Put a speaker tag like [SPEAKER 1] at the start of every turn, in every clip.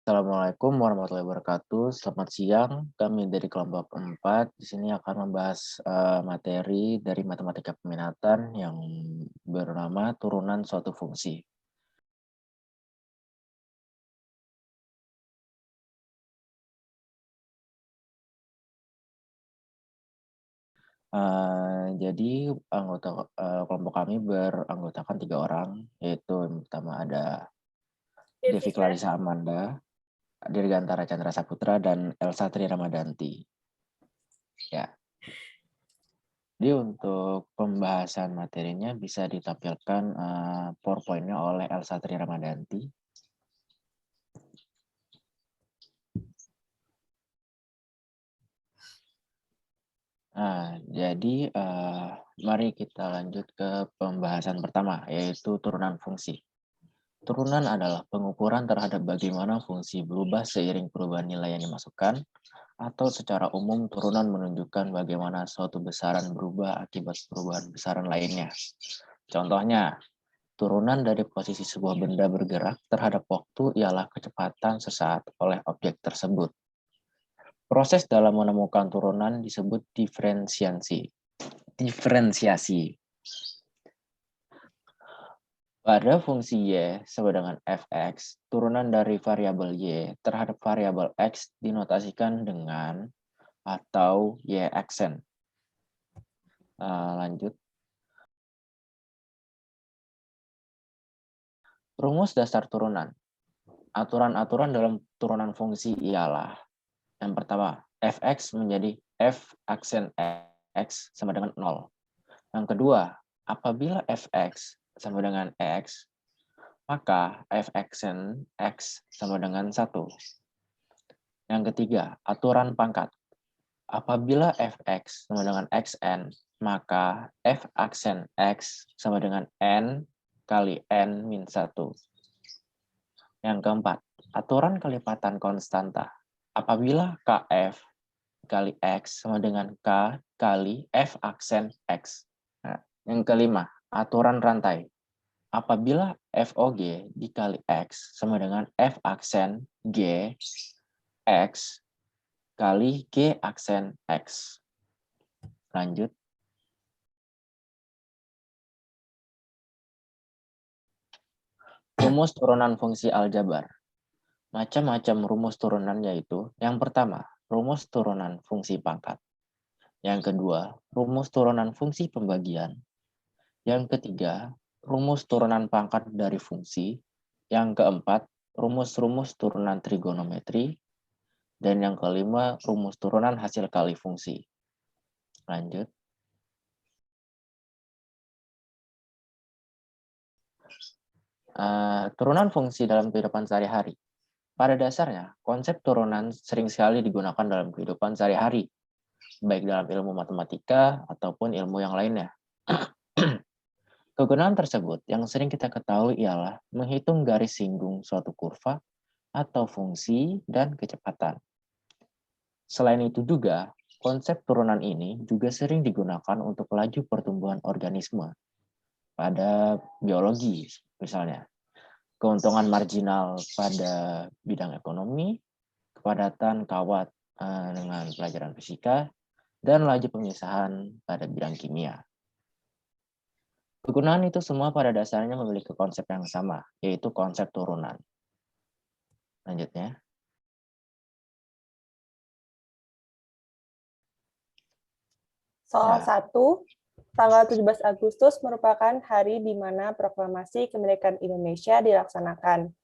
[SPEAKER 1] Assalamualaikum warahmatullahi wabarakatuh. Selamat siang. Kami dari kelompok 4 di sini akan membahas materi dari matematika peminatan yang bernama turunan suatu fungsi. Jadi kelompok kami beranggotakan 3 orang, yaitu yang pertama ada Devi Clarissa Amanda, Dirgantara Chandra Saputra, dan Elsa Tri Ramadanti. Ya. Jadi untuk pembahasan materinya bisa ditampilkan PowerPoint-nya oleh Elsa Tri Ramadanti. Jadi mari kita lanjut ke pembahasan pertama, yaitu turunan fungsi. Turunan adalah pengukuran terhadap bagaimana fungsi berubah seiring perubahan nilai yang dimasukkan, atau secara umum turunan menunjukkan bagaimana suatu besaran berubah akibat perubahan besaran lainnya. Contohnya, turunan dari posisi sebuah benda bergerak terhadap waktu ialah kecepatan sesaat oleh objek tersebut. Proses dalam menemukan turunan disebut diferensiasi. Pada fungsi y sama dengan fx, turunan dari variabel y terhadap variabel x dinotasikan dengan atau y aksen. Lanjut. Rumus dasar turunan. Aturan-aturan dalam turunan fungsi ialah: yang pertama, fx menjadi f aksen x sama dengan 0. Yang kedua, apabila fx sama dengan x, maka f aksen x sama dengan 1. Yang ketiga, aturan pangkat. Apabila fx sama dengan xn, maka f aksen x sama dengan n kali n min 1. Yang keempat, aturan kelipatan konstanta. Apabila kf kali x sama dengan k kali f aksen x. Nah, yang kelima, aturan rantai. Apabila FOG dikali X sama dengan F aksen G X kali G aksen X. Lanjut. Rumus turunan fungsi aljabar. Macam-macam rumus turunan yaitu: yang pertama, rumus turunan fungsi pangkat. Yang kedua, rumus turunan fungsi pembagian. Yang ketiga, rumus turunan pangkat dari fungsi. Yang keempat, rumus-rumus turunan trigonometri. Dan yang kelima, rumus turunan hasil kali fungsi. Lanjut. Turunan fungsi dalam kehidupan sehari-hari. Pada dasarnya, konsep turunan sering sekali digunakan dalam kehidupan sehari-hari, baik dalam ilmu matematika ataupun ilmu yang lainnya. Kegunaan tersebut yang sering kita ketahui ialah menghitung garis singgung suatu kurva atau fungsi dan kecepatan. Selain itu juga, konsep turunan ini juga sering digunakan untuk laju pertumbuhan organisme pada biologi, misalnya keuntungan marginal pada bidang ekonomi, kepadatan kawat dengan pelajaran fisika, dan laju pemisahan pada bidang kimia. Kegunaan itu semua pada dasarnya memiliki konsep yang sama, yaitu konsep turunan. Lanjutnya.
[SPEAKER 2] Soal 1, tanggal 17 Agustus merupakan hari di mana Proklamasi Kemerdekaan Indonesia dilaksanakan.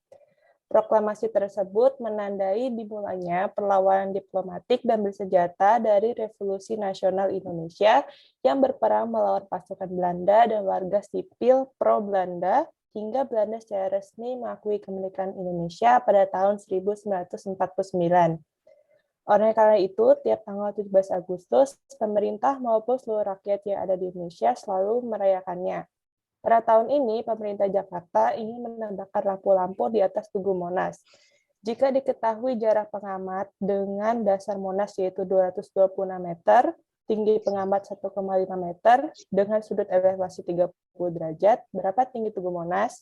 [SPEAKER 2] Proklamasi tersebut menandai dimulainya perlawanan diplomatik dan bersenjata dari Revolusi Nasional Indonesia yang berperang melawan pasukan Belanda dan warga sipil pro-Belanda hingga Belanda secara resmi mengakui kemerdekaan Indonesia pada tahun 1949. Oleh karena itu, tiap tanggal 17 Agustus, pemerintah maupun seluruh rakyat yang ada di Indonesia selalu merayakannya. Pada tahun ini, pemerintah Jakarta ingin menambahkan lampu-lampu di atas Tugu Monas. Jika diketahui jarak pengamat dengan dasar Monas yaitu 226 meter, tinggi pengamat 1,5 meter, dengan sudut elevasi 30 derajat, berapa tinggi Tugu Monas?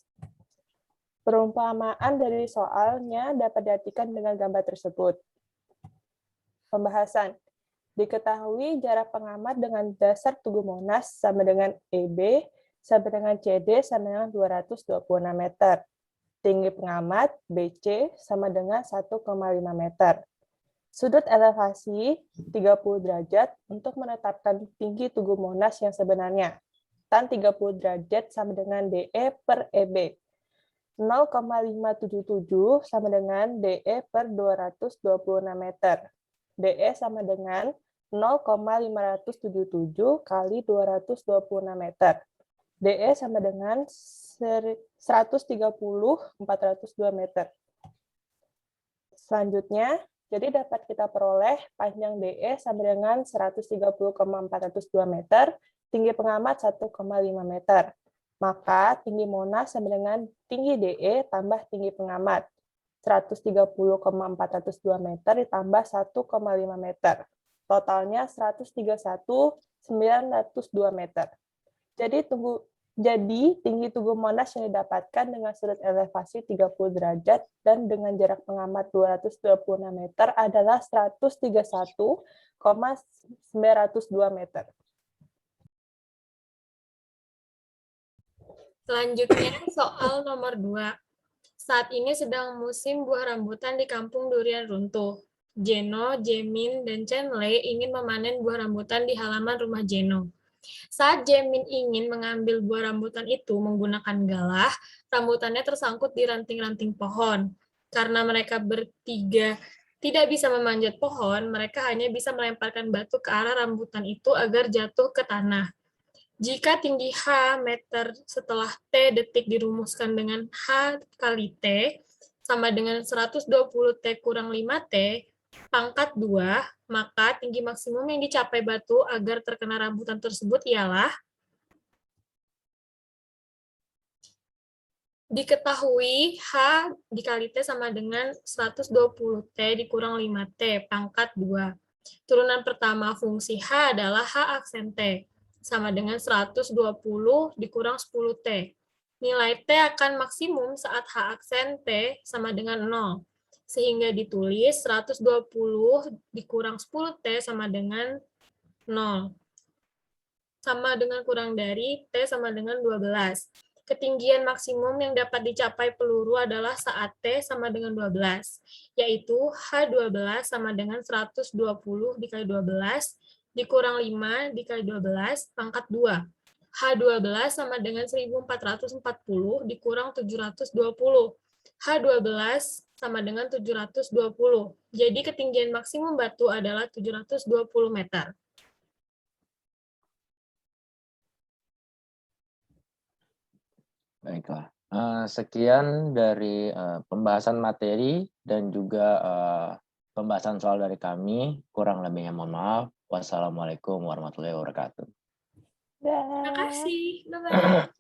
[SPEAKER 2] Perumpamaan dari soalnya dapat diartikan dengan gambar tersebut. Pembahasan. Diketahui jarak pengamat dengan dasar Tugu Monas sama dengan EB, sama dengan CD sama dengan 226 meter. Tinggi pengamat BC sama dengan 1,5 meter. Sudut elevasi 30 derajat untuk menetapkan tinggi Tugu Monas yang sebenarnya. Tan 30 derajat sama dengan DE per EB. 0,577 sama dengan DE per 226 meter. DE sama dengan 0,577 kali 226 meter. DE sama dengan 130,402 meter. Selanjutnya, jadi dapat kita peroleh panjang DE sama dengan 130,402 meter, tinggi pengamat 1,5 meter. Maka tinggi Monas sama dengan tinggi DE tambah tinggi pengamat. 130,402 meter ditambah 1,5 meter. Totalnya 131,902 meter. Jadi tinggi Tugu Monas yang didapatkan dengan sudut elevasi 30 derajat dan dengan jarak pengamat 226 meter adalah 131,902 meter.
[SPEAKER 3] Selanjutnya, soal nomor 2. Saat ini sedang musim buah rambutan di kampung durian runtuh. Jeno, Jemin, dan Chenley ingin memanen buah rambutan di halaman rumah Jeno. Saat Jemin ingin mengambil buah rambutan itu menggunakan galah, rambutannya tersangkut di ranting-ranting pohon. Karena mereka bertiga tidak bisa memanjat pohon, mereka hanya bisa melemparkan batu ke arah rambutan itu agar jatuh ke tanah. Jika tinggi H meter setelah T detik dirumuskan dengan H kali T sama dengan 120 T kurang 5T pangkat 2, maka tinggi maksimum yang dicapai batu agar terkena rambutan tersebut ialah diketahui H dikali T sama dengan 120 T dikurang 5T pangkat 2. Turunan pertama fungsi H adalah H aksen T sama dengan 120 dikurang 10T. Nilai T akan maksimum saat H aksen T sama dengan 0. Sehingga ditulis 120 dikurang 10T sama dengan 0. Sama dengan kurang dari T sama dengan 12. Ketinggian maksimum yang dapat dicapai peluru adalah saat T sama dengan 12, yaitu H12 sama dengan 120 dikali 12 dikurang 5 dikali 12 pangkat 2. H12 sama dengan 1440 dikurang 720. H12 sama dengan 720. Jadi ketinggian maksimum batu adalah 720 meter.
[SPEAKER 1] Baiklah. Sekian dari pembahasan materi dan juga pembahasan soal dari kami. Kurang lebihnya mohon maaf. Wassalamualaikum warahmatullahi wabarakatuh.
[SPEAKER 3] Terima kasih. Bye-bye.